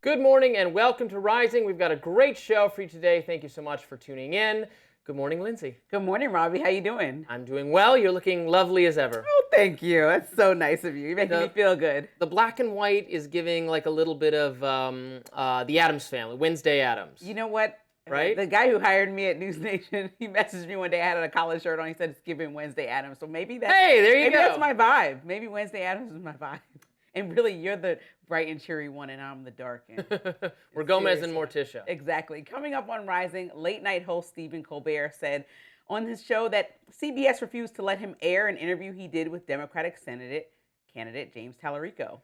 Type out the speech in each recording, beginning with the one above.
Good morning and welcome to Rising. We've got a great show for you today. Thank you so much for tuning in. Good morning, Lindsey. Good morning, Robby. How you doing? I'm doing well. You're looking lovely as ever. Oh, thank you. That's so nice of you. You're making me feel good. The black and white is giving like a little bit of the Addams Family, Wednesday Addams. You know what? Right? The guy who hired me at News Nation, he messaged me one day. I had a college shirt on. He said it's giving Wednesday Addams. So maybe that's, hey, there you maybe go. That's my vibe. Maybe Wednesday Addams is my vibe. And really, you're the bright and cheery one, and I'm the dark and We're Gomez and Morticia. Exactly. Coming up on Rising, late night host Stephen Colbert said on his show that CBS refused to let him air an interview he did with Democratic candidate James Talarico.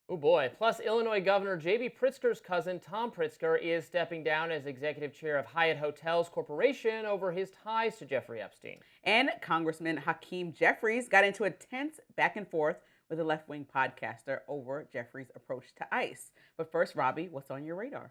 Oh boy. Plus, Illinois Governor J.B. Pritzker's cousin, Tom Pritzker, is stepping down as executive chair of Hyatt Hotels Corporation over his ties to Jeffrey Epstein. And Congressman Hakeem Jeffries got into a tense back and forth with a left-wing podcaster over Jeffries' approach to ICE. But first, Robby, what's on your radar?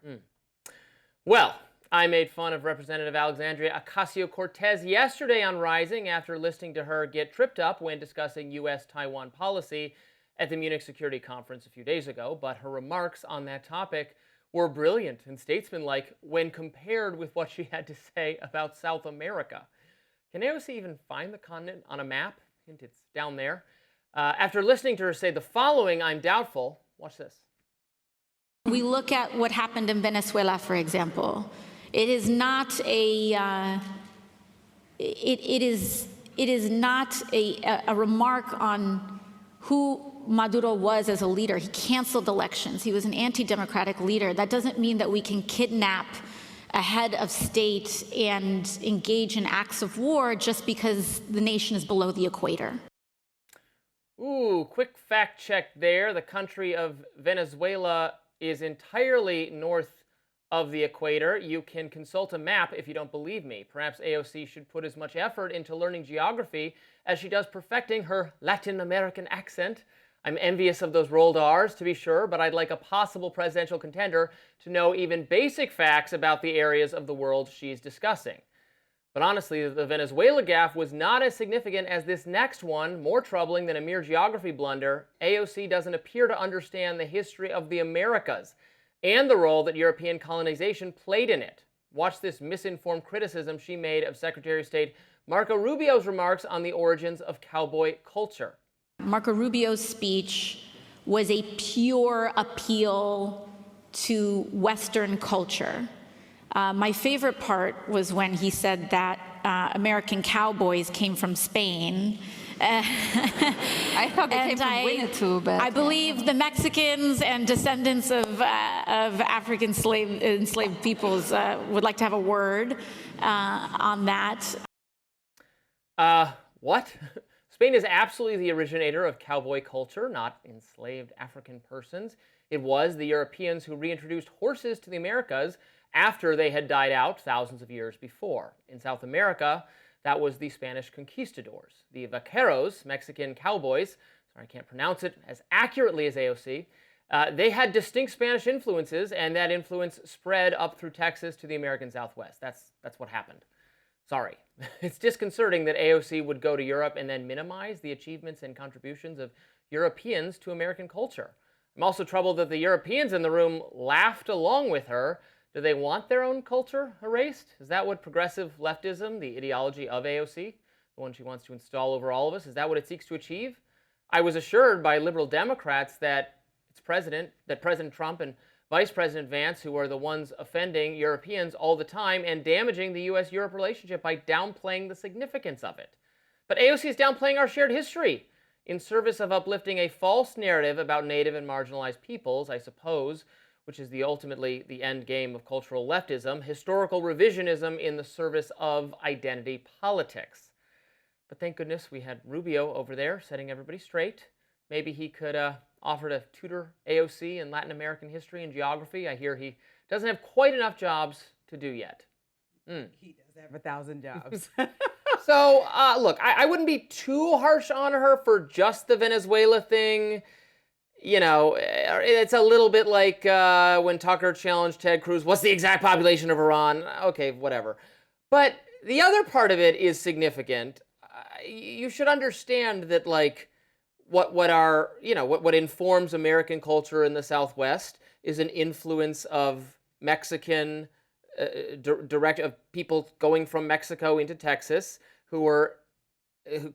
Well, I made fun of Representative Alexandria Ocasio-Cortez yesterday on Rising after listening to her get tripped up when discussing U.S.-Taiwan policy at the Munich Security Conference a few days ago, but her remarks on that topic were brilliant and statesmanlike when compared with what she had to say about South America. Can AOC even find the continent on a map? Hint, it's down there. After listening to her say the following, I'm doubtful. Watch this. We look at what happened in Venezuela, for example. It is not a it is not a remark on who Maduro was as a leader. He canceled elections. He was an anti-democratic leader. That doesn't mean that we can kidnap a head of state and engage in acts of war just because the nation is below the equator. Ooh, quick fact check there. The country of Venezuela is entirely north of the equator. You can consult a map if you don't believe me. Perhaps AOC should put as much effort into learning geography as she does perfecting her Latin American accent. I'm envious of those rolled R's, to be sure, but I'd like a possible presidential contender to know even basic facts about the areas of the world she's discussing. But honestly, the Venezuela gaffe was not as significant as this next one, more troubling than a mere geography blunder. AOC doesn't appear to understand the history of the Americas and the role that European colonization played in it. Watch this misinformed criticism she made of Secretary of State Marco Rubio's remarks on the origins of cowboy culture. Marco Rubio's speech was a pure appeal to Western culture. My favorite part was when he said that American cowboys came from Spain. I thought they came from Winnetou, but I believe the Mexicans and descendants of African enslaved peoples would like to have a word on that. What? Spain is absolutely the originator of cowboy culture, not enslaved African persons. It was the Europeans who reintroduced horses to the Americas after they had died out thousands of years before. In South America, that was the Spanish conquistadors. The vaqueros, Mexican cowboys, sorry, I can't pronounce it as accurately as AOC, they had distinct Spanish influences, and that influence spread up through Texas to the American Southwest. That's what happened. Sorry. It's disconcerting that AOC would go to Europe and then minimize the achievements and contributions of Europeans to American culture. I'm also troubled that the Europeans in the room laughed along with her. Do they want their own culture erased? Is that what progressive leftism, the ideology of AOC, the one she wants to install over all of us, is that what it seeks to achieve? I was assured by liberal Democrats that President Trump and Vice President Vance, who are the ones offending Europeans all the time and damaging the U.S.-Europe relationship by downplaying the significance of it. But AOC is downplaying our shared history in service of uplifting a false narrative about Native and marginalized peoples, I suppose, which is ultimately the end game of cultural leftism, historical revisionism in the service of identity politics. But thank goodness we had Rubio over there setting everybody straight. Maybe he could offer to tutor AOC in Latin American history and geography. I hear he doesn't have quite enough jobs to do yet. He does have 1,000 jobs. So, look, I wouldn't be too harsh on her for just the Venezuela thing. You know, it's a little bit like when Tucker challenged Ted Cruz, what's the exact population of Iran? Okay, whatever. But the other part of it is significant. You should understand that, like, what informs American culture in the Southwest is an influence of Mexican of people going from Mexico into Texas who were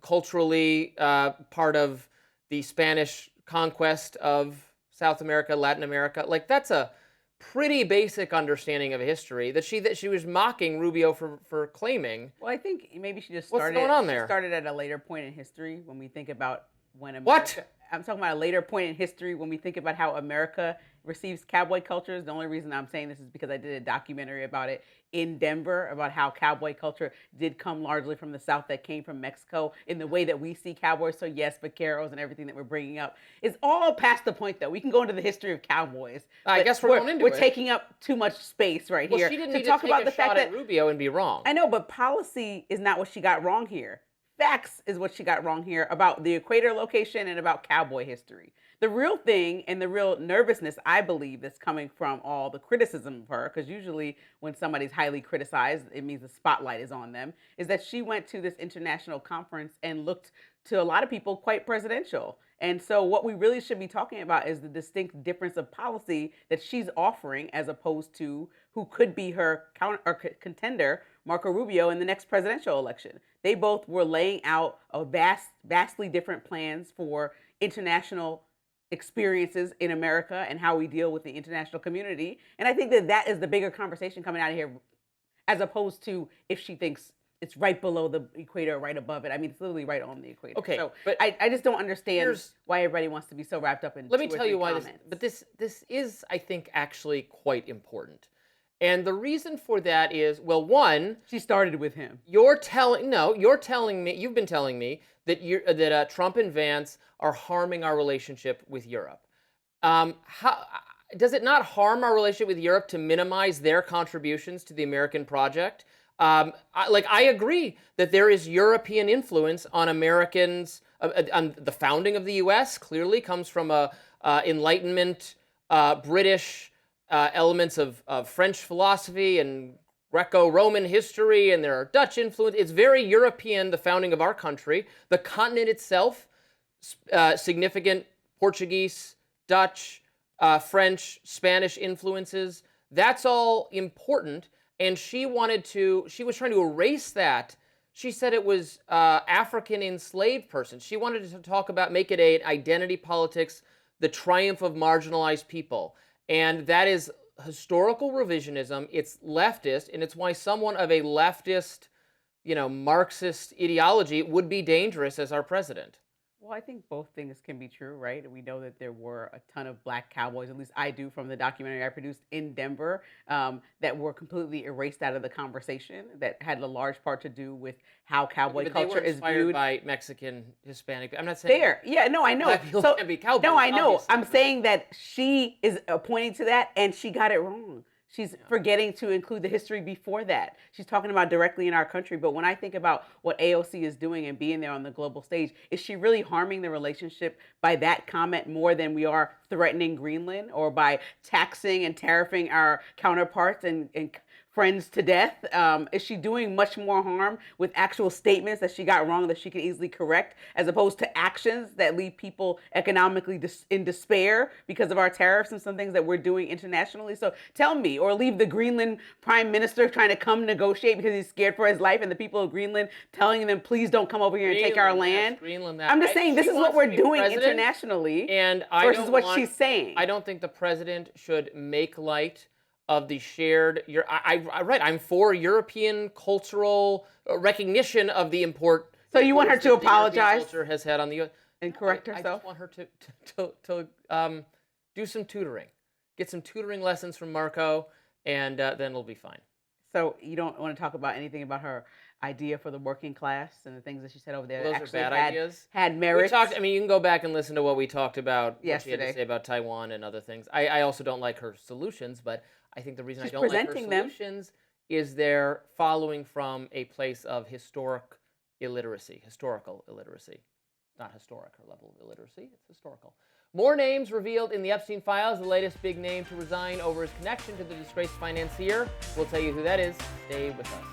culturally part of the Spanish conquest of South America, Latin America. Like, that's a pretty basic understanding of history that she was mocking Rubio for claiming. Well, I think maybe she just What's started. going on there? She started at a later point in history when we think about when America. What? I'm talking about a later point in history when we think about how America receives cowboy cultures. The only reason I'm saying this is because I did a documentary about it in Denver, about how cowboy culture did come largely from the South, that came from Mexico in the way that we see cowboys. So yes, vaqueros and everything that we're bringing up is all past the point, though. We can go into the history of cowboys. I guess we're going into it. We're taking up too much space right here. Well, she didn't need to talk take about a the fact shot that at Rubio and be wrong. I know, but policy is not what she got wrong here. Facts is what she got wrong here about the equator location and about cowboy history. The real thing and the real nervousness, I believe, that's coming from all the criticism of her, because usually when somebody's highly criticized, it means the spotlight is on them, is that she went to this international conference and looked to a lot of people quite presidential. And so what we really should be talking about is the distinct difference of policy that she's offering as opposed to who could be her contender, Marco Rubio, in the next presidential election. They both were laying out a vastly different plans for international experiences in America and how we deal with the international community. And I think that that is the bigger conversation coming out of here, as opposed to if she thinks it's right below the equator, right above it. I mean, it's literally right on the equator. Okay, so but I just don't understand why everybody wants to be so wrapped up in. Let me tell you why this is, I think, actually quite important. And the reason for that is, well, one, she started with him. You've been telling me that Trump and Vance are harming our relationship with Europe. How does it not harm our relationship with Europe to minimize their contributions to the American project? I agree that there is European influence on Americans. On the founding of the U.S. clearly comes from Enlightenment, British elements of French philosophy and Greco-Roman history, and there are Dutch influence. It's very European, the founding of our country. The continent itself, significant Portuguese, Dutch, French, Spanish influences. That's all important. And she was trying to erase that. She said it was African enslaved persons. She wanted to talk about, make it an identity politics, the triumph of marginalized people. And that is historical revisionism. It's leftist, and it's why someone of a leftist, Marxist ideology would be dangerous as our president. Well, I think both things can be true, right? We know that there were a ton of black cowboys, at least I do from the documentary I produced in Denver, that were completely erased out of the conversation, that had a large part to do with how cowboy culture is viewed by Mexican, Hispanic. I'm not saying fair. Yeah, no, I know. Black people can't be cowboys, no, I know. obviously. I'm saying that she is pointing to that, and she got it wrong. She's forgetting to include the history before that. She's talking about directly in our country. But when I think about what AOC is doing and being there on the global stage, is she really harming the relationship by that comment more than we are threatening Greenland, or by taxing and tariffing our counterparts and friends to death? Is she doing much more harm with actual statements that she got wrong that she can easily correct, as opposed to actions that leave people economically in despair because of our tariffs and some things that we're doing internationally? So tell me, or leave the Greenland prime minister trying to come negotiate because he's scared for his life, and the people of Greenland telling them, please don't come over here and take our land. I'm just saying, this is what we're doing internationally, and versus what she's saying. I don't think the president should make light of the shared. I'm for European cultural recognition of the import. So you want her to apologize? Culture has had on the U.S. and correct herself. I just want her to do some tutoring, get some tutoring lessons from Marco, and then it'll be fine. So you don't want to talk about anything about her idea for the working class and the things that she said over there? Well, those are bad ideas. Had merit. You can go back and listen to what we talked about yesterday. What she had to say about Taiwan and other things. I also don't like her solutions, but I think the reason I don't like her solutions is they're following from a place of historical illiteracy. Not historic, her level of illiteracy, it's historical. More names revealed in the Epstein files, the latest big name to resign over his connection to the disgraced financier. We'll tell you who that is. Stay with us.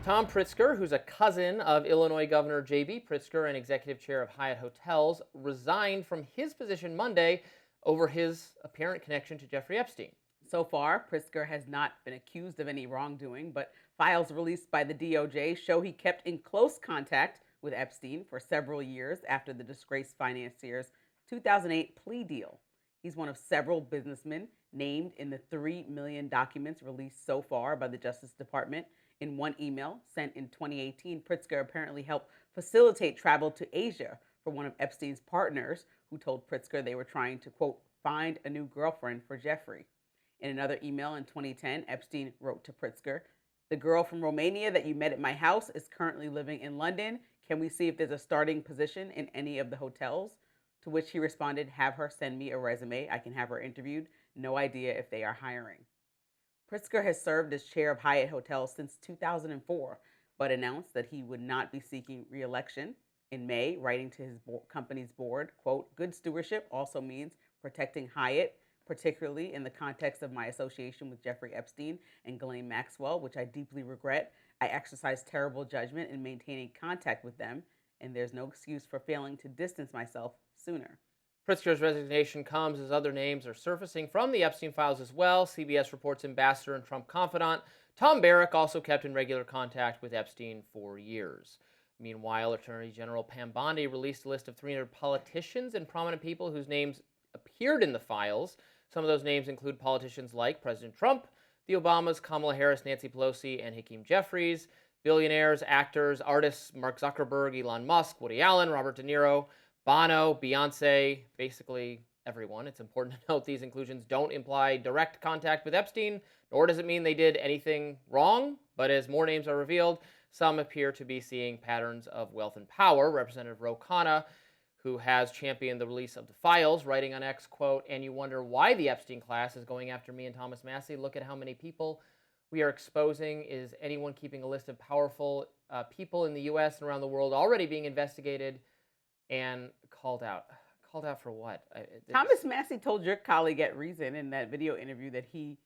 Tom Pritzker, who's a cousin of Illinois Governor J.B. Pritzker and executive chair of Hyatt Hotels, resigned from his position Monday over his apparent connection to Jeffrey Epstein. So far, Pritzker has not been accused of any wrongdoing, but files released by the DOJ show he kept in close contact with Epstein for several years after the disgraced financier's 2008 plea deal. He's one of several businessmen named in the 3 million documents released so far by the Justice Department. In one email sent in 2018, Pritzker apparently helped facilitate travel to Asia for one of Epstein's partners, who told Pritzker they were trying to, quote, find a new girlfriend for Jeffrey. In another email in 2010, Epstein wrote to Pritzker, "The girl from Romania that you met at my house is currently living in London. Can we see if there's a starting position in any of the hotels?" To which he responded, "Have her send me a resume. I can have her interviewed. No idea if they are hiring." Pritzker has served as chair of Hyatt Hotels since 2004, but announced that he would not be seeking re-election. In May, writing to his company's board, quote, "Good stewardship also means protecting Hyatt, particularly in the context of my association with Jeffrey Epstein and Ghislaine Maxwell, which I deeply regret. I exercised terrible judgment in maintaining contact with them, and there's no excuse for failing to distance myself sooner." Pritzker's resignation comes as other names are surfacing from the Epstein files as well. CBS reports ambassador and Trump confidant Tom Barrack also kept in regular contact with Epstein for years. Meanwhile, Attorney General Pam Bondi released a list of 300 politicians and prominent people whose names appeared in the files. Some of those names include politicians like President Trump, the Obamas, Kamala Harris, Nancy Pelosi, and Hakeem Jeffries, billionaires, actors, artists, Mark Zuckerberg, Elon Musk, Woody Allen, Robert De Niro, Bono, Beyonce, basically everyone. It's important to note these inclusions don't imply direct contact with Epstein, nor does it mean they did anything wrong. But as more names are revealed, some appear to be seeing patterns of wealth and power. Representative Ro Khanna, who has championed the release of the files, writing on X, quote, "And you wonder why the Epstein class is going after me and Thomas Massie. Look at how many people we are exposing. Is anyone keeping a list of powerful people in the U.S. and around the world already being investigated?" And called out. Called out for what? Thomas Massie told your colleague at Reason in that video interview that he,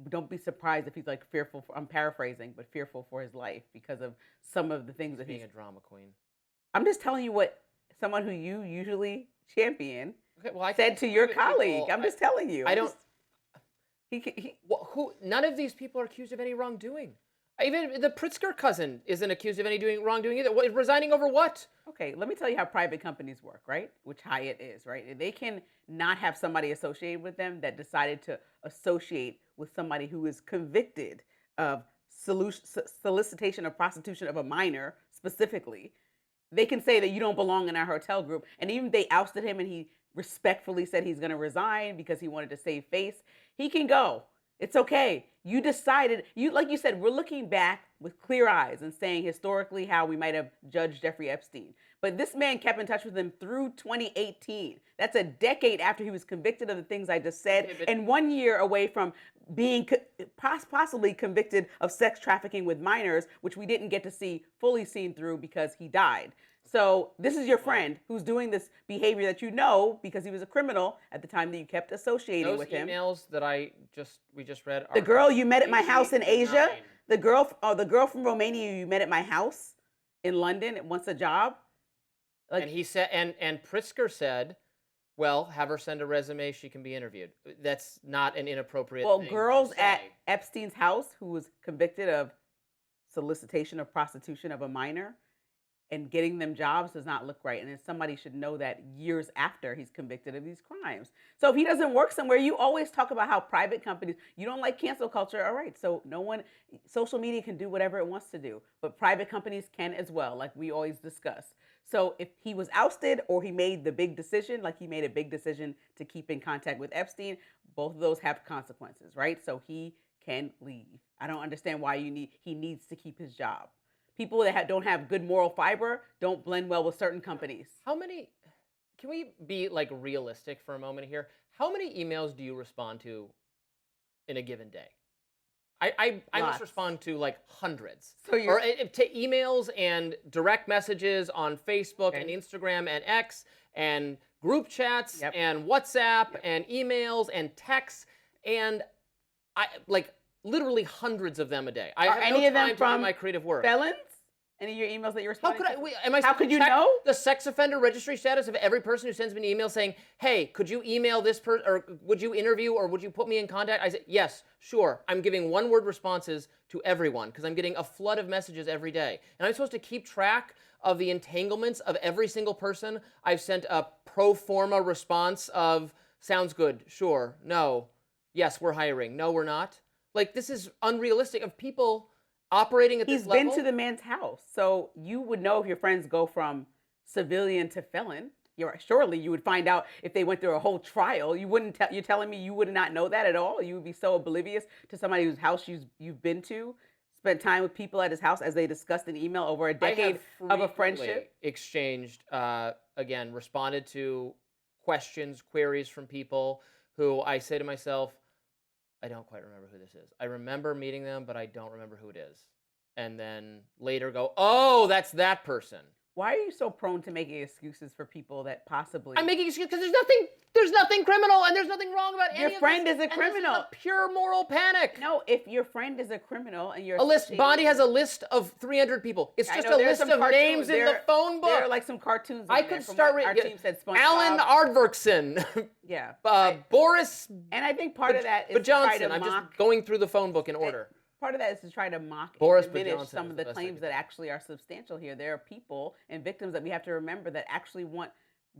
don't be surprised if he's like fearful, I'm paraphrasing, but fearful for his life because of some of the things that being a drama queen. I'm just telling you what someone who you usually champion I said to your colleague. I'm just telling you. I don't. None of these people are accused of any wrongdoing. Even the Pritzker cousin isn't accused of any wrongdoing either. Resigning over what? Okay, let me tell you how private companies work, right? Which Hyatt is, right? They can not have somebody associated with them that decided to associate with somebody who is convicted of solicitation of prostitution of a minor specifically. They can say that you don't belong in our hotel group. And even if they ousted him and he respectfully said he's going to resign because he wanted to save face, he can go. It's okay. You decided, like you said, we're looking back with clear eyes and saying historically how we might have judged Jeffrey Epstein. But this man kept in touch with him through 2018. That's a decade after he was convicted of the things I just said, and 1 year away from being possibly convicted of sex trafficking with minors, which we didn't get to see fully seen through because he died. So this is your friend who's doing this behavior that you know because he was a criminal at the time that you kept associating with him. Those emails that we just read are the girl you met at my house in Asia, the girl from Romania you met at my house in London and wants a job. Like, and he said, and Pritzker said, well, have her send a resume, she can be interviewed. That's not an inappropriate thing. Well, girls at Epstein's house who was convicted of solicitation of prostitution of a minor and getting them jobs does not look right. And then somebody should know that years after he's convicted of these crimes. So if he doesn't work somewhere, you always talk about how private companies, you don't like cancel culture. All right. So social media can do whatever it wants to do, but private companies can as well, like we always discuss. So if he was ousted or he made the big decision, like he made a big decision to keep in contact with Epstein, both of those have consequences, right? So he can leave. I don't understand why he needs to keep his job. People that don't have good moral fiber don't blend well with certain companies. Can we be like realistic for a moment here? How many emails do you respond to in a given day? I must respond to like hundreds. Or to emails and direct messages on Facebook and Instagram and X and group chats and WhatsApp and emails and texts. And literally hundreds of them a day. I Are have any no of them time to do from my creative work. felons? Any of your emails that you're How responding could I? to? Wait, am I How supposed could to you check know? the sex offender registry status of every person who sends me an email saying, "Hey, could you email this person, or would you interview, or would you put me in contact?" I said, "Yes, sure." I'm giving one-word responses to everyone because I'm getting a flood of messages every day, and I'm supposed to keep track of the entanglements of every single person. I've sent a pro forma response of "Sounds good, sure, no, yes, we're hiring, no, we're not." Like, this is unrealistic of people operating at this level. He's been to the man's house, so you would know if your friends go from civilian to felon. Surely you would find out if they went through a whole trial. You wouldn't. You're telling me you would not know that at all? You would be so oblivious to somebody whose house you've been to, spent time with people at his house as they discussed an email over a decade of a friendship. Exchanged, again, responded to questions, queries from people who I say to myself, I don't quite remember who this is. I remember meeting them, but I don't remember who it is. And then later go, oh, that's that person. Why are you so prone to making excuses for people that possibly... I'm making excuses because there's nothing criminal and there's nothing wrong about any of this. Your friend is a criminal. This is a pure moral panic. No, if your friend is a criminal and you're... A list, Bondi has a list of 300 people. It's just a list of names in the phone book. There are like some cartoons. I could start reading. Our team said SpongeBob. Alan Ardverkson. Yeah. Boris. And I think part of that is to try to I'm mock... just going through the phone book in order. Part of that is to try to mock Boris and diminish Johnson some of the claims that actually are substantial here. There are people and victims that we have to remember that actually want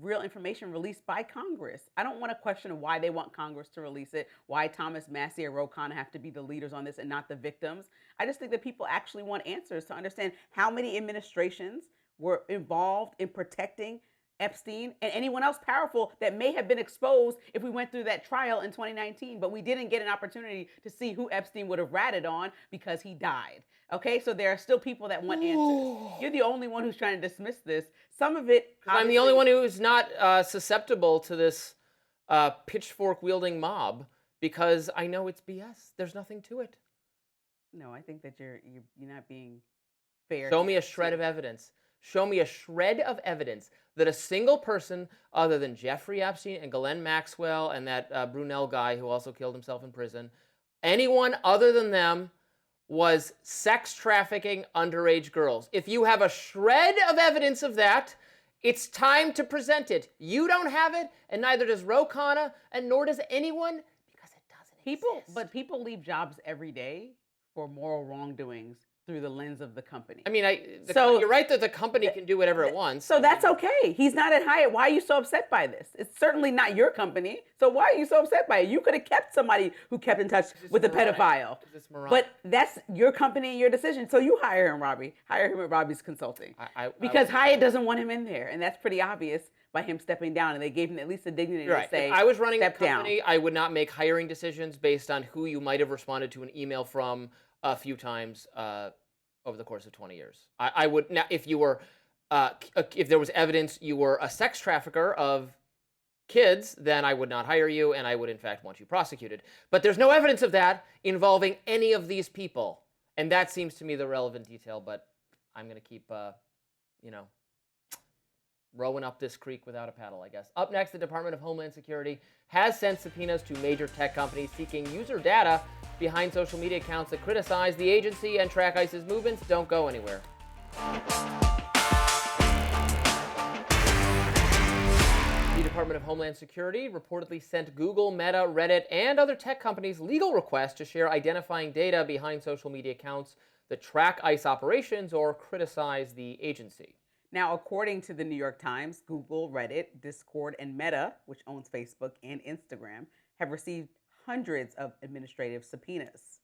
real information released by Congress. I don't want to question why they want Congress to release it, why Thomas Massie or Ro Khanna have to be the leaders on this and not the victims. I just think that people actually want answers to understand how many administrations were involved in protecting Epstein and anyone else powerful that may have been exposed if we went through that trial in 2019, but we didn't get an opportunity to see who Epstein would have ratted on because he died. Okay, so there are still people that want answers. You're the only one who's trying to dismiss this. Some of it... I'm the only one who's not susceptible to this pitchfork-wielding mob because I know it's BS. There's nothing to it. No, I think that you're not being fair. Show me a shred of evidence. Show me a shred of evidence that a single person other than Jeffrey Epstein and Ghislaine Maxwell and that Brunel guy who also killed himself in prison, anyone other than them was sex trafficking underage girls. If you have a shred of evidence of that, it's time to present it. You don't have it, and neither does Ro Khanna, and nor does anyone, because it doesn't exist. But people leave jobs every day for moral wrongdoings through the lens of the company. I mean, you're right that the company can do whatever it wants. So that's okay. He's not at Hyatt. Why are you so upset by this? It's certainly not your company. So why are you so upset by it? You could have kept somebody who kept in touch with a pedophile. But that's your company and your decision. So you hire him, Robby. Hire him at Robby's Consulting. Because Hyatt doesn't want him in there. And that's pretty obvious by him stepping down. And they gave him at least the dignity to say, if I was running a company, down. I would not make hiring decisions based on who you might have responded to an email from a few times over the course of 20 years. I would now, if you were, if there was evidence you were a sex trafficker of kids, then I would not hire you, and I would in fact want you prosecuted. But there's no evidence of that involving any of these people, and that seems to me the relevant detail. But I'm going to keep, rowing up this creek without a paddle, I guess. Up next, the Department of Homeland Security has sent subpoenas to major tech companies seeking user data behind social media accounts that criticize the agency and track ICE's movements. Don't go anywhere. The Department of Homeland Security reportedly sent Google, Meta, Reddit, and other tech companies legal requests to share identifying data behind social media accounts that track ICE operations or criticize the agency. Now, according to the New York Times, Google, Reddit, Discord, and Meta, which owns Facebook and Instagram, have received hundreds of administrative subpoenas.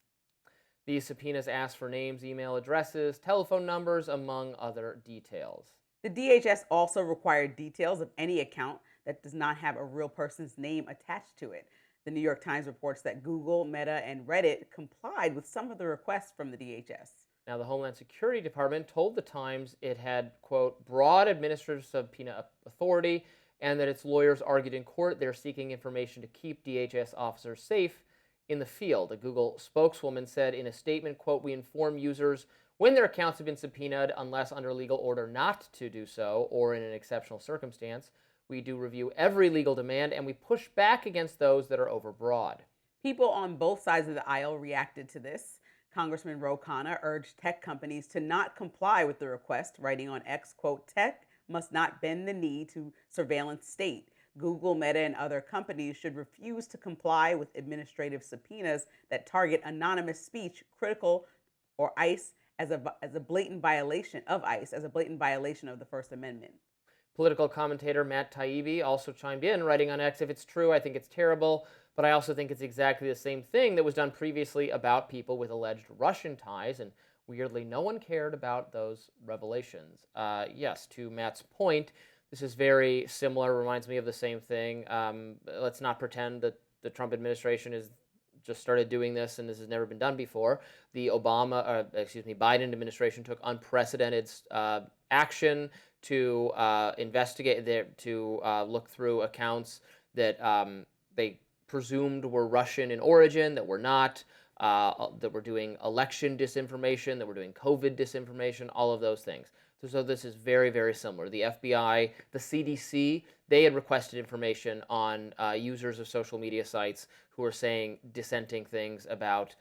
These subpoenas ask for names, email addresses, telephone numbers, among other details. The DHS also required details of any account that does not have a real person's name attached to it. The New York Times reports that Google, Meta, and Reddit complied with some of the requests from the DHS. Now, the Homeland Security Department told the Times it had, quote, broad administrative subpoena authority and that its lawyers argued in court they're seeking information to keep DHS officers safe in the field. A Google spokeswoman said in a statement, quote, we inform users when their accounts have been subpoenaed unless under legal order not to do so or in an exceptional circumstance. We do review every legal demand and we push back against those that are overbroad. People on both sides of the aisle reacted to this. Congressman Ro Khanna urged tech companies to not comply with the request, writing on X, quote, "Tech must not bend the knee to surveillance state. Google, Meta, and other companies should refuse to comply with administrative subpoenas that target anonymous speech critical or ICE as a blatant violation of ICE, as a blatant violation of the First Amendment." Political commentator Matt Taibbi also chimed in, writing on X, "If it's true, I think it's terrible, but I also think it's exactly the same thing that was done previously about people with alleged Russian ties, and weirdly, no one cared about those revelations." Yes, to Matt's point, this is very similar, reminds me of the same thing. Let's not pretend that the Trump administration has just started doing this and this has never been done before. The Biden administration took unprecedented action to investigate, to look through accounts that they presumed were Russian in origin, that were not, that were doing election disinformation, that were doing COVID disinformation, all of those things. So this is very, very similar. The FBI, the CDC, they had requested information on users of social media sites who were saying dissenting things about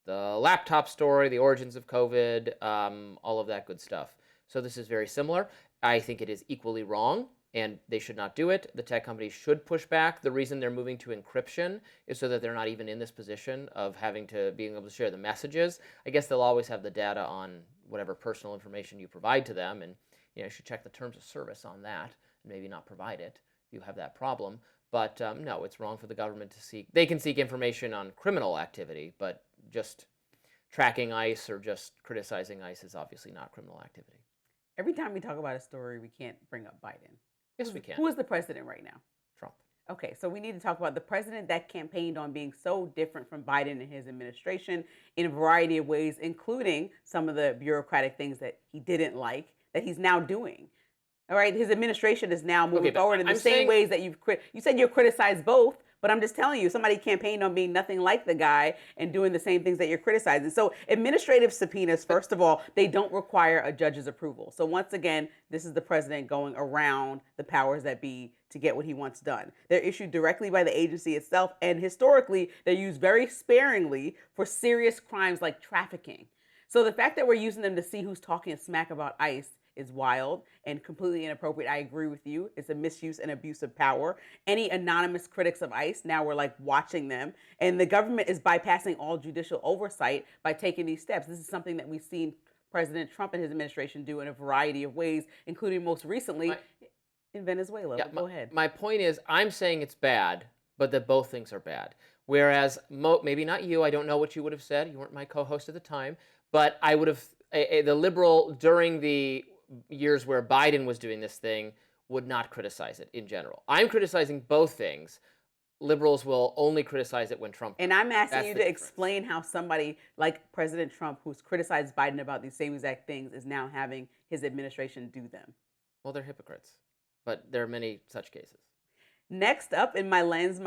the laptop story, the origins of COVID, all of that good stuff. So this is very similar. I think it is equally wrong, and they should not do it. The tech companies should push back. The reason they're moving to encryption is so that they're not even in this position of being able to share the messages. I guess they'll always have the data on whatever personal information you provide to them, and you should check the terms of service on that and maybe not provide it if you have that problem. But no, it's wrong for the government to seek. They can seek information on criminal activity, but just tracking ICE or just criticizing ICE is obviously not criminal activity. Every time we talk about a story, we can't bring up Biden. Yes, we can. Who is the president right now? Trump. Okay, so we need to talk about the president that campaigned on being so different from Biden and his administration in a variety of ways, including some of the bureaucratic things that he didn't like that he's now doing. All right, his administration is now moving forward in the same ways that you said you criticized both, but I'm just telling you, somebody campaigned on being nothing like the guy and doing the same things that you're criticizing. So administrative subpoenas, first of all, they don't require a judge's approval. So once again, this is the president going around the powers that be to get what he wants done. They're issued directly by the agency itself, and historically, they're used very sparingly for serious crimes like trafficking. So the fact that we're using them to see who's talking smack about ICE is wild and completely inappropriate. I agree with you. It's a misuse and abuse of power. Any anonymous critics of ICE, now we're like watching them. And the government is bypassing all judicial oversight by taking these steps. This is something that we've seen President Trump and his administration do in a variety of ways, including most recently in Venezuela. Yeah, go ahead. My point is, I'm saying it's bad, but that both things are bad. Whereas, maybe not you, I don't know what you would have said. You weren't my co-host at the time. But I would have, the liberal, during the years where Biden was doing this thing, would not criticize it in general. I'm criticizing both things. Liberals will only criticize it when Trump. And I'm asking you to explain how somebody like President Trump, who's criticized Biden about these same exact things, is now having his administration do them. Well, they're hypocrites, but there are many such cases. Next up in my lens,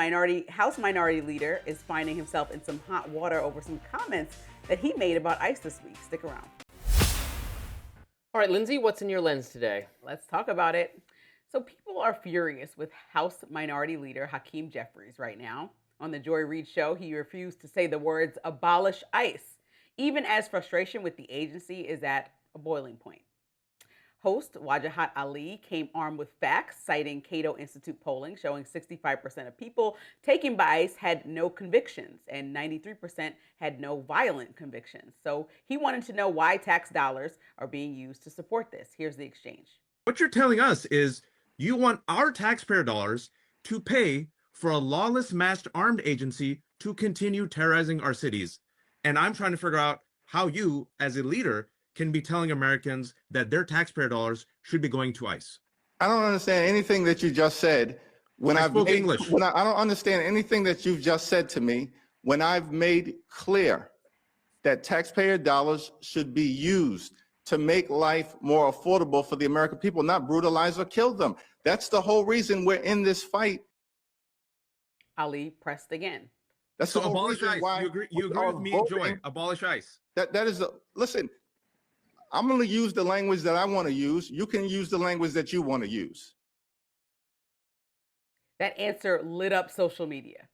House Minority Leader is finding himself in some hot water over some comments that he made about ICE this week. Stick around. All right, Lindsey, what's in your lens today? Let's talk about it. So people are furious with House Minority Leader Hakeem Jeffries right now. On the Joy Reid show, he refused to say the words abolish ICE, even as frustration with the agency is at a boiling point. Host Wajahat Ali came armed with facts, citing Cato Institute polling showing 65% of people taken by ICE had no convictions and 93% had no violent convictions. So he wanted to know why tax dollars are being used to support this. Here's the exchange. What you're telling us is you want our taxpayer dollars to pay for a lawless masked armed agency to continue terrorizing our cities. And I'm trying to figure out how you, as a leader, can be telling Americans that their taxpayer dollars should be going to ICE. I don't understand anything that you just said. I don't understand anything that you've just said to me when I've made clear that taxpayer dollars should be used to make life more affordable for the American people, not brutalize or kill them. That's the whole reason we're in this fight. Ali pressed again. That's so abolish ICE. You agree with me and Joy. Abolish ICE. Listen, I'm going to use the language that I want to use. You can use the language that you want to use. That answer lit up social media.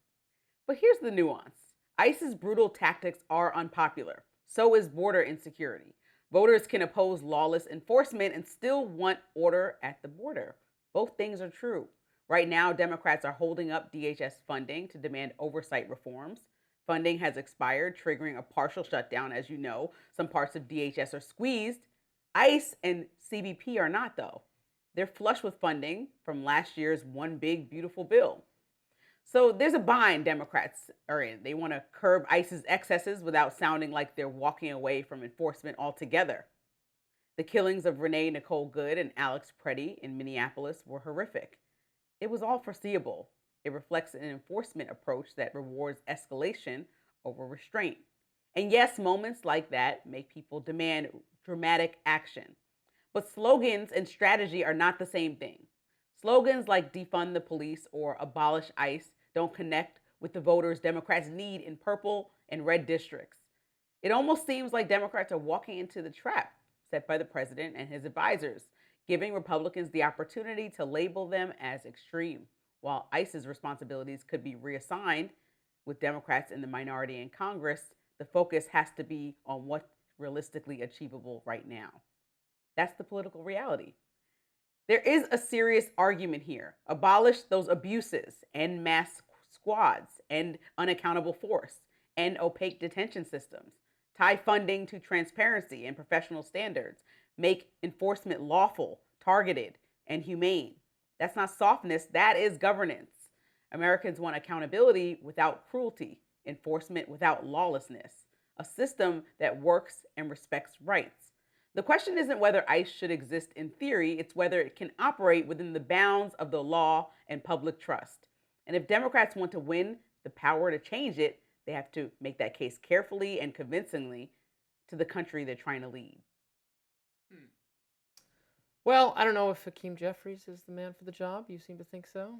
But here's the nuance. ICE's brutal tactics are unpopular. So is border insecurity. Voters can oppose lawless enforcement and still want order at the border. Both things are true. Right now, Democrats are holding up DHS funding to demand oversight reforms. Funding has expired, triggering a partial shutdown. As you know, some parts of DHS are squeezed. ICE and CBP are not, though. They're flush with funding from last year's One Big Beautiful Bill. So there's a bind Democrats are in. They want to curb ICE's excesses without sounding like they're walking away from enforcement altogether. The killings of Renee Nicole Good and Alex Preddy in Minneapolis were horrific. It was all foreseeable. It reflects an enforcement approach that rewards escalation over restraint. And yes, moments like that make people demand dramatic action. But slogans and strategy are not the same thing. Slogans like defund the police or abolish ICE don't connect with the voters Democrats need in purple and red districts. It almost seems like Democrats are walking into the trap set by the president and his advisors, giving Republicans the opportunity to label them as extreme, while ICE's responsibilities could be reassigned. With Democrats in the minority in Congress, the focus has to be on what's realistically achievable right now. That's the political reality. There is a serious argument here. Abolish those abuses and mass squads and unaccountable force and opaque detention systems. Tie funding to transparency and professional standards. Make enforcement lawful, targeted, and humane. That's not softness, that is governance. Americans want accountability without cruelty, enforcement without lawlessness, a system that works and respects rights. The question isn't whether ICE should exist in theory, it's whether it can operate within the bounds of the law and public trust. And if Democrats want to win the power to change it, they have to make that case carefully and convincingly to the country they're trying to lead. Well, I don't know if Hakeem Jeffries is the man for the job. You seem to think so.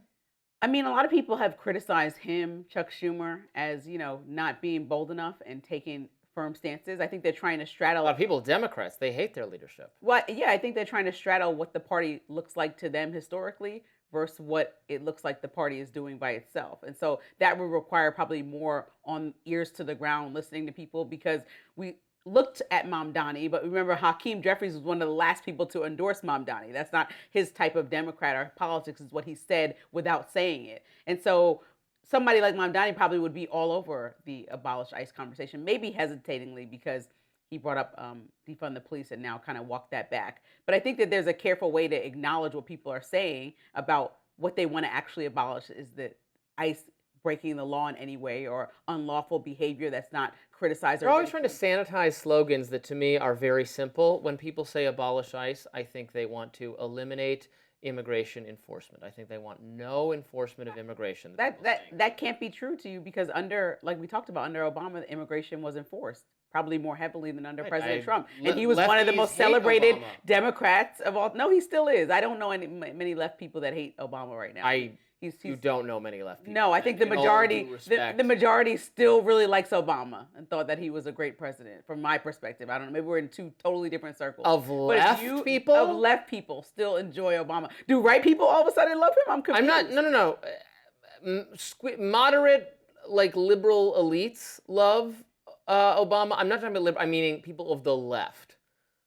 I mean, a lot of people have criticized him, Chuck Schumer, as, not being bold enough and taking firm stances. I think they're trying to straddle. A lot of people, Democrats, they hate their leadership. Well, yeah, I think they're trying to straddle what the party looks like to them historically versus what it looks like the party is doing by itself. And so that would require probably more on ears to the ground, listening to people, because we looked at Mamdani, but remember Hakeem Jeffries was one of the last people to endorse Mamdani. That's not his type of Democrat or politics, is what he said without saying it. And so somebody like Mamdani probably would be all over the abolish ICE conversation, maybe hesitatingly because he brought up defund the police and now kind of walked that back. But I think that there's a careful way to acknowledge what people are saying about what they want to actually abolish is that ICE breaking the law in any way or unlawful behavior that's not criticized. They're always trying to sanitize slogans that to me are very simple. When people say abolish ICE, I think they want to eliminate immigration enforcement. I think they want no enforcement of immigration. That can't be true to you because like we talked about, under Obama, the immigration was enforced probably more heavily than under President Trump. And he was one of the most celebrated Democrats of all. No, he still is. I don't know many left people that hate Obama right now. You don't know many left people. No, I think the majority still really likes Obama and thought that he was a great president. From my perspective, I don't know. Maybe we're in two totally different circles. Of left people still enjoy Obama. Do right people all of a sudden love him? I'm confused. No. Moderate, like liberal elites love Obama. I'm not talking about liberal. I'm meaning people of the left.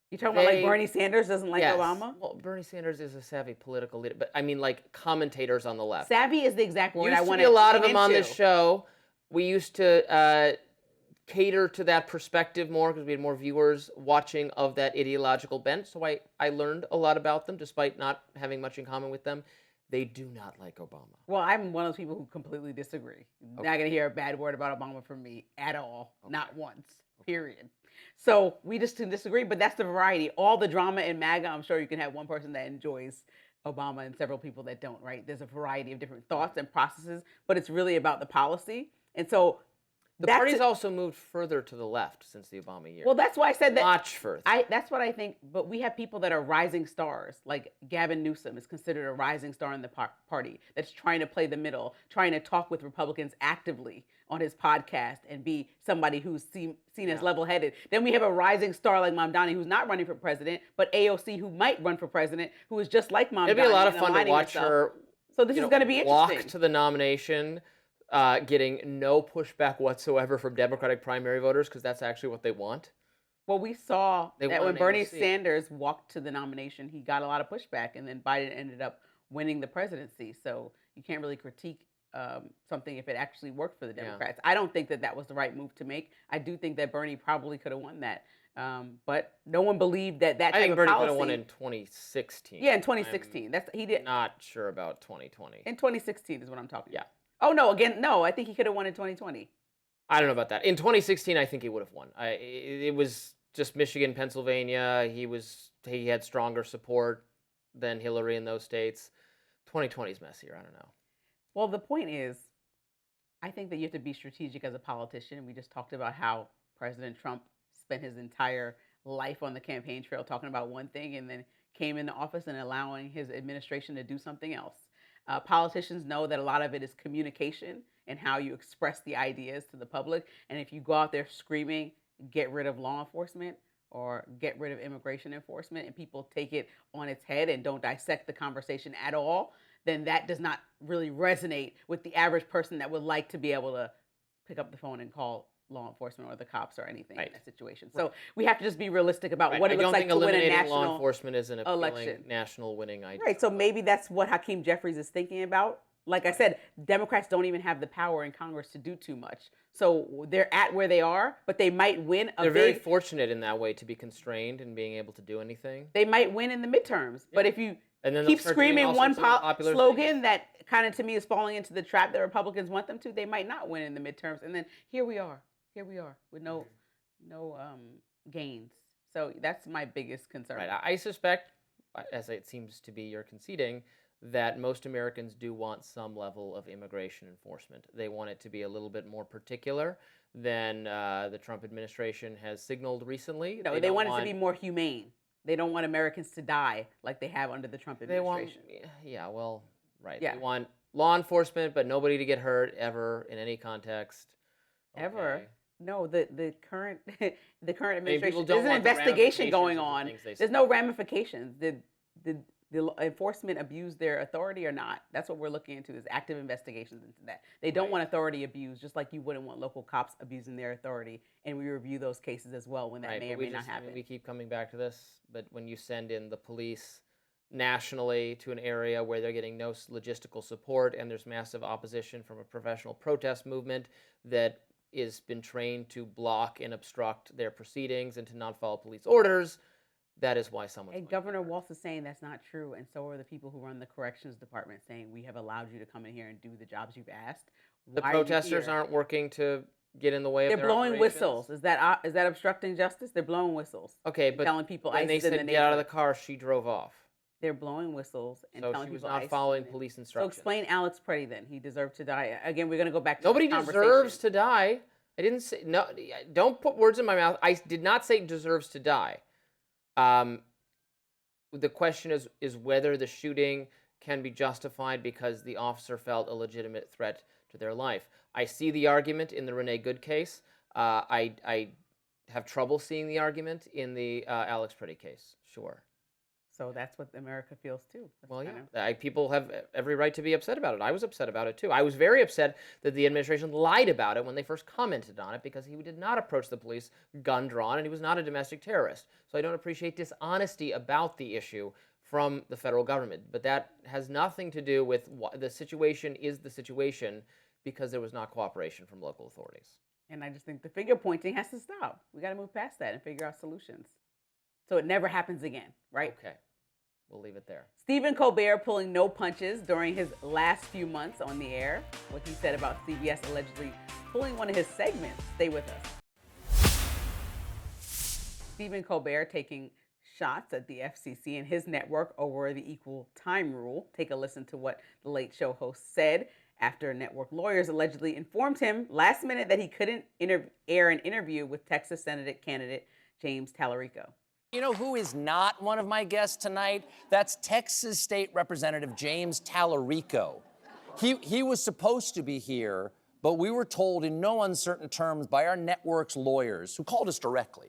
You talking about like Bernie Sanders doesn't like Obama? Well, Bernie Sanders is a savvy political leader, but I mean like commentators on the left. Savvy is the exact word I want to a lot of them on this show. We used to cater to that perspective more because we had more viewers watching of that ideological bent. So I learned a lot about them despite not having much in common with them. They do not like Obama. Well, I'm one of those people who completely disagree. Okay. Not going to hear a bad word about Obama from me at all. Okay. Not once. Period. So we just disagree, but that's the variety. All the drama in MAGA, I'm sure you can have one person that enjoys Obama and several people that don't, right? There's a variety of different thoughts and processes, but it's really about the policy. And so the party's also moved further to the left since the Obama years. Well, that's why I said that. Much further. That's what I think. But we have people that are rising stars, like Gavin Newsom is considered a rising star in the party that's trying to play the middle, trying to talk with Republicans actively on his podcast and be somebody who's seen as level-headed. Then we have a rising star like Mamdani who's not running for president, but AOC who might run for president, who is just like Mamdani. It'd be a lot of fun to watch her. So this is going to be interesting. Walk to the nomination getting no pushback whatsoever from Democratic primary voters because that's actually what they want. Well, we saw They that want when an Bernie AOC. Sanders walked to the nomination, he got a lot of pushback, and then Biden ended up winning the presidency. So you can't really critique something if it actually worked for the Democrats. I don't think that that was the right move to make. I do think that Bernie probably could have won that. But no one believed that I type think of Bernie policy. could have won in 2016. Yeah, in 2016. He did. Not sure about 2020. In 2016 is what I'm talking Yeah. about. Oh, no, again, no, I think he could have won in 2020. I don't know about that. In 2016, I think he would have won. It was just Michigan, Pennsylvania. He had stronger support than Hillary in those states. 2020 is messier. I don't know. Well, the point is, I think that you have to be strategic as a politician. We just talked about how President Trump spent his entire life on the campaign trail talking about one thing and then came into office and allowing his administration to do something else. Politicians know that a lot of it is communication and how you express the ideas to the public. And if you go out there screaming, get rid of law enforcement or get rid of immigration enforcement, and people take it on its head and don't dissect the conversation at all, then that does not really resonate with the average person that would like to be able to pick up the phone and call law enforcement or the cops or anything in that situation. So we have to just be realistic about what it looks like to win a national law enforcement is an appealing election. national winning idea. Right. So maybe that's what Hakeem Jeffries is thinking about. Like I said, Democrats don't even have the power in Congress to do too much. So they're at where they are, but they might win They're very fortunate in that way to be constrained and being able to do anything. They might win in the midterms. But if you And then keep they'll start doing screaming all one sorts of popular slogan things. that kind of to me is falling into the trap that Republicans want them to, they might not win in the midterms. And then here we are with no gains. So that's my biggest concern. Right. I suspect, as it seems to be you're conceding, that most Americans do want some level of immigration enforcement. They want it to be a little bit more particular than the Trump administration has signaled recently. No, they want it to be more humane. They don't want Americans to die like they have under the Trump administration. Right. Yeah. They want law enforcement, but nobody to get hurt ever in any context. Ever. Okay. No, the current administration. people don't There's an want the investigation going ramifications of the on. things they There's say. no ramifications. Did the enforcement abuse their authority or not? That's what we're looking into, is active investigations into that. They don't want authority abuse, just like you wouldn't want local cops abusing their authority. And we review those cases as well when that may or may not happen. We keep coming back to this, but when you send in the police nationally to an area where they're getting no logistical support and there's massive opposition from a professional protest movement that has been trained to block and obstruct their proceedings and to not follow police orders, that is why someone. And Governor Walz is saying that's not true, and so are the people who run the corrections department saying we have allowed you to come in here and do the jobs you've asked. The Why are you protesters here? aren't working to get in the way They're of their blowing operations. whistles. Is that obstructing justice? They're blowing whistles. Okay, and but telling people when they ISIS in said the get out of the neighborhood. car, she drove off. They're blowing whistles and So telling she was people not ISIS following in the- police So instructions. explain Alex Preddy then. He deserved to die. Again, we're going to go back to Nobody this conversation. deserves to die. I didn't say no. Don't put words in my mouth. I did not say deserves to die. The question is whether the shooting can be justified because the officer felt a legitimate threat to their life. I see the argument in the Renee Good case. I have trouble seeing the argument in the Alex Preddy case. Sure. So that's what America feels too. That's Well, kind yeah. of- People have every right to be upset about it. I was upset about it too. I was very upset that the administration lied about it when they first commented on it because he did not approach the police gun drawn and he was not a domestic terrorist. So I don't appreciate dishonesty about the issue from the federal government. But that has nothing to do with the situation is the situation because there was not cooperation from local authorities. And I just think the finger pointing has to stop. We got to move past that and figure out solutions. So it never happens again, right? Okay. We'll leave it there. Stephen Colbert pulling no punches during his last few months on the air. What he said about CBS allegedly pulling one of his segments. Stay with us. Stephen Colbert taking shots at the FCC and his network over the equal time rule. Take a listen to what the Late Show host said after network lawyers allegedly informed him last minute that he couldn't air an interview with Texas Senate candidate James Talarico. You know who is not one of my guests tonight? That's Texas State Representative James Talarico. He was supposed to be here, but we were told in no uncertain terms by our network's lawyers, who called us directly,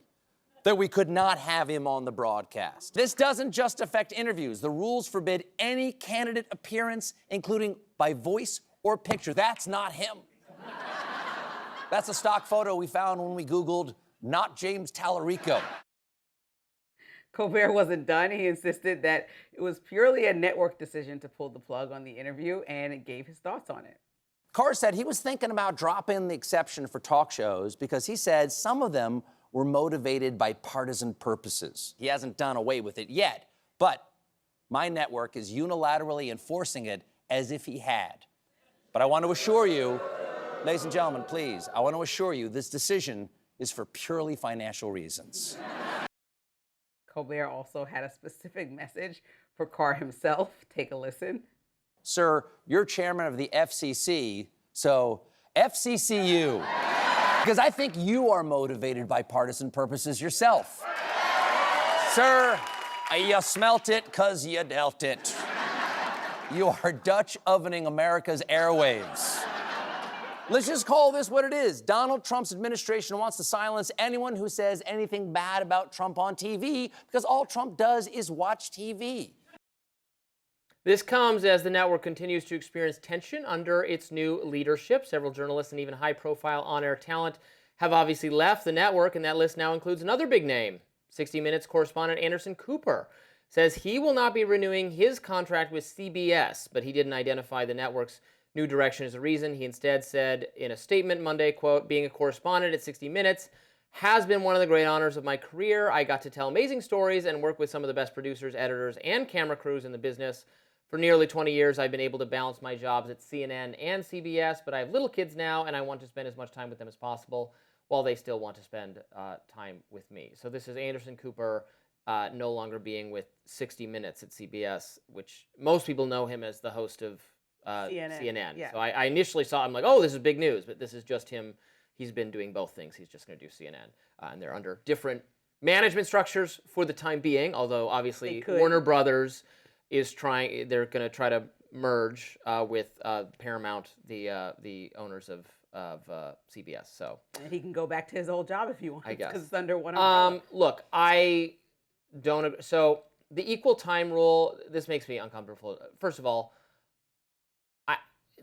that we could not have him on the broadcast. This doesn't just affect interviews. The rules forbid any candidate appearance, including by voice or picture. That's not him. That's a stock photo we found when we Googled "not James Talarico." Colbert wasn't done. He insisted that it was purely a network decision to pull the plug on the interview and gave his thoughts on it. Carr said he was thinking about dropping the exception for talk shows because he said some of them were motivated by partisan purposes. He hasn't done away with it yet, but my network is unilaterally enforcing it as if he had. But I want to assure you, ladies and gentlemen, please, I want to assure you this decision is for purely financial reasons. Colbert also had a specific message for Carr himself. Take a listen. Sir, you're chairman of the FCC, so FCCU. Because I think you are motivated by partisan purposes yourself. Sir, you smelt it because you dealt it. You are Dutch ovening America's airwaves. Let's just call this what it is. Donald Trump's administration wants to silence anyone who says anything bad about Trump on TV because all Trump does is watch TV. This comes as the network continues to experience tension under its new leadership. Several journalists and even high-profile on-air talent have obviously left the network, and that list now includes another big name. 60 Minutes correspondent Anderson Cooper says he will not be renewing his contract with CBS, but he didn't identify the network's new direction as a reason. He instead said in a statement Monday, quote, "Being a correspondent at 60 Minutes has been one of the great honors of my career. I got to tell amazing stories and work with some of the best producers, editors, and camera crews in the business. For nearly 20 years, I've been able to balance my jobs at CNN and CBS, but I have little kids now, and I want to spend as much time with them as possible while they still want to spend time with me." So this is Anderson Cooper no longer being with 60 Minutes at CBS, which most people know him as the host of CNN. Yeah. So I initially saw him like, oh, this is big news, but this is just him. He's been doing both things. He's just going to do CNN. And they're under different management structures for the time being, although obviously Warner Brothers is trying, they're going to try to merge with Paramount, the owners of CBS. So And he can go back to his old job if he wants, I guess. because it's under one umbrella. Look, I don't, so the equal time rule, this makes me uncomfortable. First of all,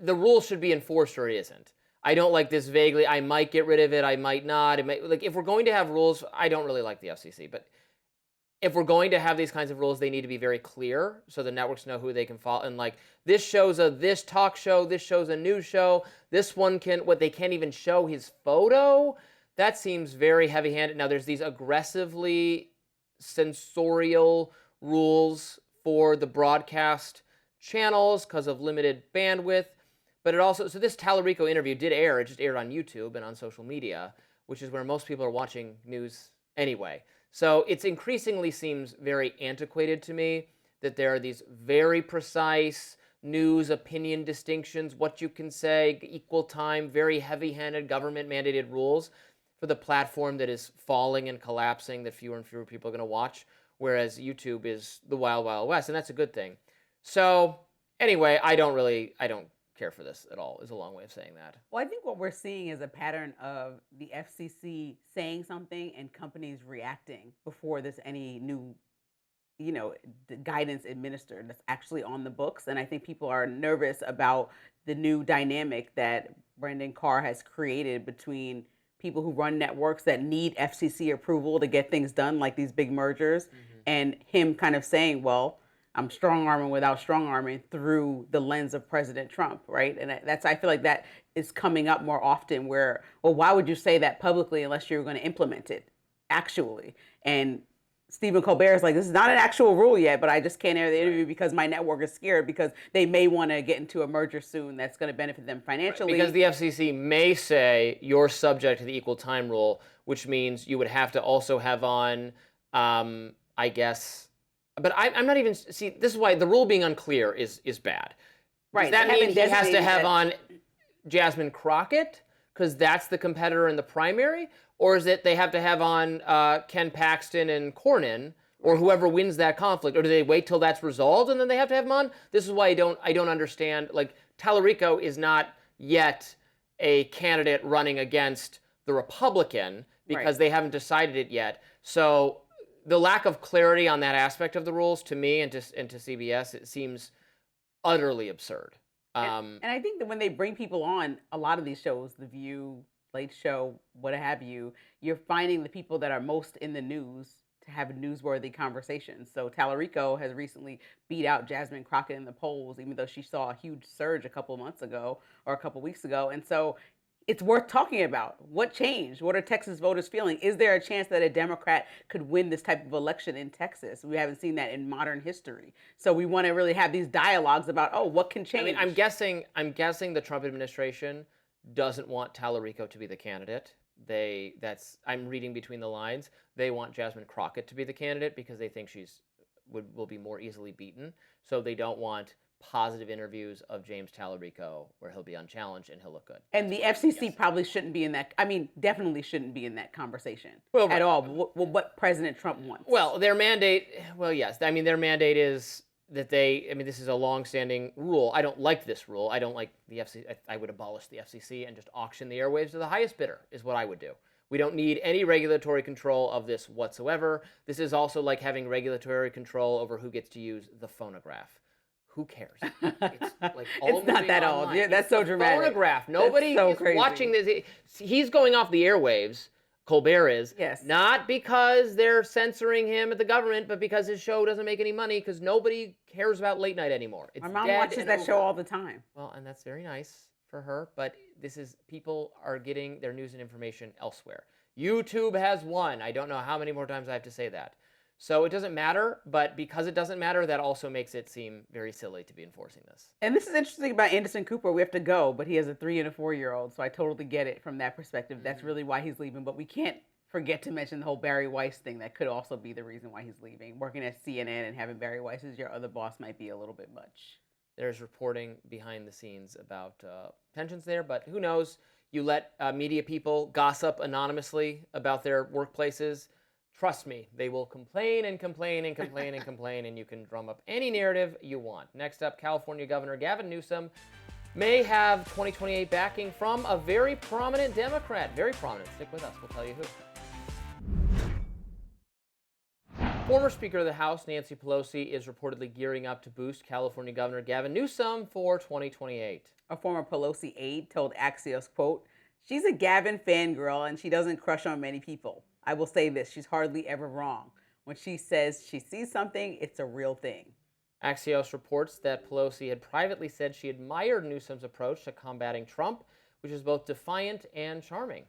the rule should be enforced or it isn't. I don't like this vaguely, I might get rid of it, I might not. It might, like, if we're going to have rules, I don't really like the FCC, but if we're going to have these kinds of rules, they need to be very clear so the networks know who they can follow. And like, this shows this talk show, this shows a news show, this one they can't even show his photo. That seems very heavy-handed. Now, there's these aggressively censorial rules for the broadcast channels because of limited bandwidth. But it also, so this Talarico interview did air. It just aired on YouTube and on social media, which is where most people are watching news anyway. So it increasingly seems very antiquated to me that there are these very precise news opinion distinctions, what you can say, equal time, very heavy-handed government-mandated rules for the platform that is falling and collapsing, that fewer and fewer people are going to watch, whereas YouTube is the wild, wild west, and that's a good thing. So anyway, I don't care for this at all, is a long way of saying that. Well, I think what we're seeing is a pattern of the FCC saying something and companies reacting before there's any new, guidance administered that's actually on the books. And I think people are nervous about the new dynamic that Brendan Carr has created between people who run networks that need FCC approval to get things done, like these big mergers, and him kind of saying, well, I'm strong-arming without strong-arming through the lens of President Trump, right? And I feel like that is coming up more often where, well, why would you say that publicly unless you're going to implement it actually? And Stephen Colbert is like, this is not an actual rule yet, but I just can't air the interview because my network is scared because they may want to get into a merger soon that's going to benefit them financially. Because the FCC may say you're subject to the equal time rule, which means you would have to also have on, I guess, but I'm not even, see, this is why the rule being unclear is bad. Right. Does that mean he has to have on Jasmine Crockett because that's the competitor in the primary? Or is it they have to have on Ken Paxton and Cornyn or whoever wins that conflict? Or do they wait till that's resolved and then they have to have him on? This is why I don't understand. Like, Talarico is not yet a candidate running against the Republican because they haven't decided it yet. So the lack of clarity on that aspect of the rules, to me and to CBS, it seems utterly absurd. And I think that when they bring people on, a lot of these shows, The View, Late Show, what have you, you're finding the people that are most in the news to have newsworthy conversations. So Talarico has recently beat out Jasmine Crockett in the polls, even though she saw a huge surge a couple months ago or a couple weeks ago. And so it's worth talking about. What changed? What are Texas voters feeling? Is there a chance that a Democrat could win this type of election in Texas? We haven't seen that in modern history. So we want to really have these dialogues about, oh, what can change? I mean, I'm guessing the Trump administration doesn't want Talarico to be the candidate. I'm reading between the lines. They want Jasmine Crockett to be the candidate because they think will be more easily beaten. So they don't want positive interviews of James Talarico where he'll be unchallenged and he'll look good. And the FCC probably shouldn't be in that. I mean, definitely shouldn't be in that conversation at all. What President Trump wants. Well, their mandate. Well, yes. I mean, their mandate is that this is a long-standing rule. I don't like this rule. I don't like the FCC. I would abolish the FCC and just auction the airwaves to the highest bidder is what I would do. We don't need any regulatory control of this whatsoever. This is also like having regulatory control over who gets to use the phonograph. Who cares? It's like it's not that old. Yeah, that's so dramatic. Phonograph. Nobody is watching this. He's going off the airwaves. Colbert is. Yes. Not because they're censoring him at the government, but because his show doesn't make any money because nobody cares about late night anymore. My mom watches that show all the time. Well, and that's very nice for her, but people are getting their news and information elsewhere. YouTube has won. I don't know how many more times I have to say that. So it doesn't matter, but because it doesn't matter, that also makes it seem very silly to be enforcing this. And this is interesting about Anderson Cooper. We have to go, but he has a 3- and a 4-year-old, so I totally get it from that perspective. That's really why he's leaving, but we can't forget to mention the whole Barry Weiss thing. That could also be the reason why he's leaving. Working at CNN and having Barry Weiss as your other boss might be a little bit much. There's reporting behind the scenes about tensions there, but who knows? You let media people gossip anonymously about their workplaces. Trust me, they will complain and complain and complain and complain, and you can drum up any narrative you want. Next up, California Governor Gavin Newsom may have 2028 backing from a very prominent Democrat. Very prominent. Stick with us. We'll tell you who. Former Speaker of the House Nancy Pelosi is reportedly gearing up to boost California Governor Gavin Newsom for 2028. A former Pelosi aide told Axios, quote, "She's a Gavin fangirl and she doesn't crush on many people. I will say this, she's hardly ever wrong. When she says she sees something, it's a real thing." Axios reports that Pelosi had privately said she admired Newsom's approach to combating Trump, which is both defiant and charming.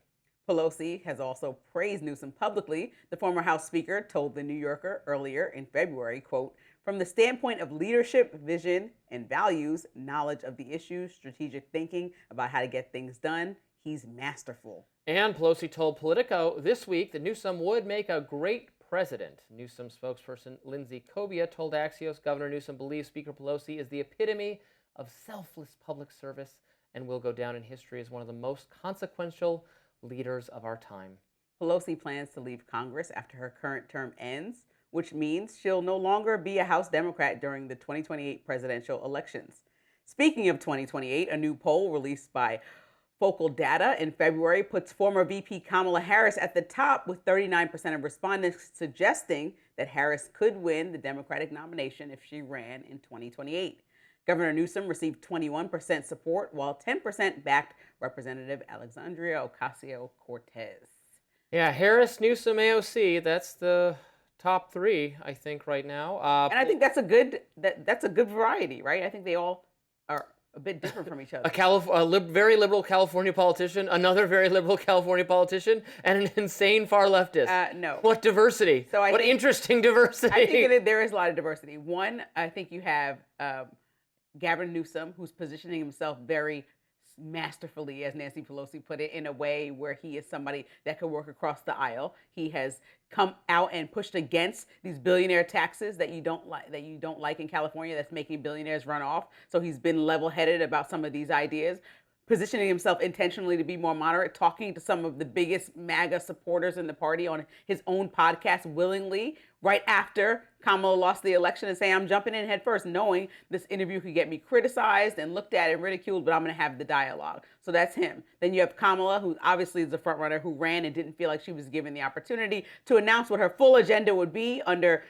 Pelosi has also praised Newsom publicly. The former House Speaker told The New Yorker earlier in February, quote, "From the standpoint of leadership, vision, and values, knowledge of the issues, strategic thinking about how to get things done, he's masterful." And Pelosi told Politico this week that Newsom would make a great president. Newsom spokesperson Lindsey Granger told Axios Governor Newsom believes Speaker Pelosi is the epitome of selfless public service and will go down in history as one of the most consequential leaders of our time. Pelosi plans to leave Congress after her current term ends, which means she'll no longer be a House Democrat during the 2028 presidential elections. Speaking of 2028, a new poll released by Focal Data in February puts former VP Kamala Harris at the top, with 39% of respondents suggesting that Harris could win the Democratic nomination if she ran in 2028. Governor Newsom received 21% support, while 10% backed Representative Alexandria Ocasio-Cortez. Yeah, Harris, Newsom, AOC, that's the top three, I think, right now. And I think that's a good variety, right? I think they all are a bit different from each other. Very liberal California politician, another very liberal California politician, and an insane far leftist. No. What diversity. So what interesting diversity. I think there is a lot of diversity. One, I think you have Gavin Newsom, who's positioning himself very masterfully, as Nancy Pelosi put it, in a way where he is somebody that could work across the aisle. He has come out and pushed against these billionaire taxes that you don't like in California, that's making billionaires run off. So he's been level-headed about some of these ideas, positioning himself intentionally to be more moderate, talking to some of the biggest MAGA supporters in the party on his own podcast willingly, right after Kamala lost the election, and saying, "I'm jumping in head first, knowing this interview could get me criticized and looked at and ridiculed, but I'm going to have the dialogue." So that's him. Then you have Kamala, who obviously is a front runner, who ran and didn't feel like she was given the opportunity to announce what her full agenda would be under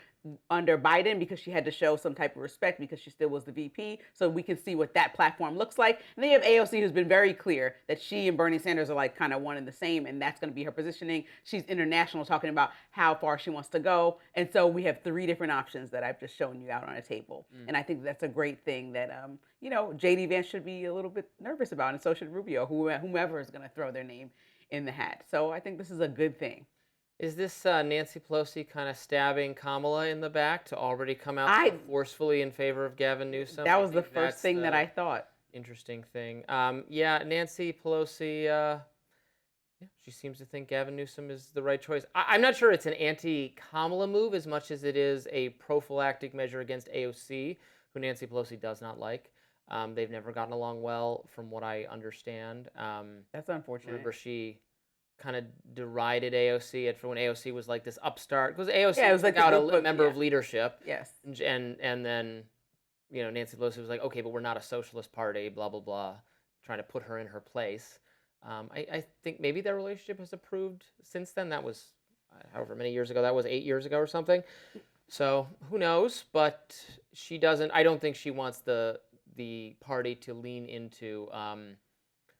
under Biden because she had to show some type of respect because she still was the VP. So we can see what that platform looks like. And then you have AOC, who's been very clear that she and Bernie Sanders are like kind of one and the same, and that's going to be her positioning. She's international, talking about how far she wants to go. And so we have 3 different options that I've just shown you out on a table. And I think that's a great thing that, JD Vance should be a little bit nervous about, and so should Rubio, whomever is going to throw their name in the hat. So I think this is a good thing. Is this Nancy Pelosi kind of stabbing Kamala in the back to already come out so forcefully in favor of Gavin Newsom? That was the first thing that I thought. Interesting thing. Nancy Pelosi, she seems to think Gavin Newsom is the right choice. I'm not sure it's an anti-Kamala move as much as it is a prophylactic measure against AOC, who Nancy Pelosi does not like. They've never gotten along well, from what I understand. That's unfortunate. Remember, she kind of derided AOC for when AOC was like this upstart, because AOC was like a member of leadership. Yes. And then, Nancy Pelosi was like, okay, but we're not a socialist party, blah, blah, blah, trying to put her in her place. I think maybe their relationship has improved since then. That was however many years ago. That was 8 years ago or something. So who knows? But I don't think she wants the party to lean into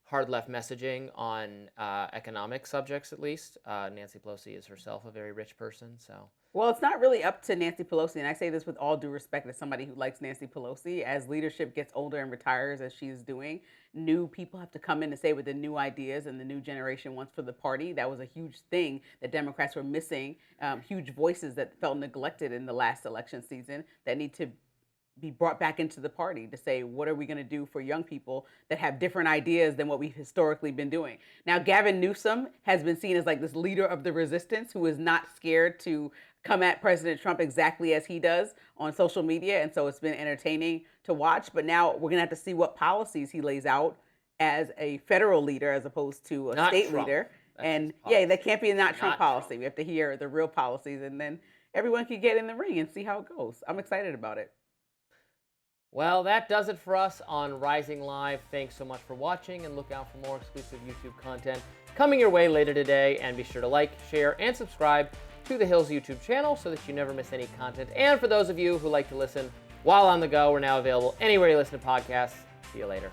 hard left messaging on economic subjects, at least. Nancy Pelosi is herself a very rich person, so. Well, it's not really up to Nancy Pelosi, and I say this with all due respect as somebody who likes Nancy Pelosi. As leadership gets older and retires, as she's doing, new people have to come in to say what the new ideas and the new generation wants for the party. That was a huge thing that Democrats were missing, huge voices that felt neglected in the last election season that need to be brought back into the party to say, what are we going to do for young people that have different ideas than what we've historically been doing? Now, Gavin Newsom has been seen as like this leader of the resistance who is not scared to come at President Trump exactly as he does on social media. And so it's been entertaining to watch. But now we're going to have to see what policies he lays out as a federal leader as opposed to a state leader. And that can't be a not Trump policy. We have to hear the real policies, and then everyone can get in the ring and see how it goes. I'm excited about it. Well, that does it for us on Rising Live. Thanks so much for watching, and look out for more exclusive YouTube content coming your way later today. And be sure to like, share, and subscribe to The Hill's YouTube channel so that you never miss any content. And for those of you who like to listen while on the go, we're now available anywhere you listen to podcasts. See you later.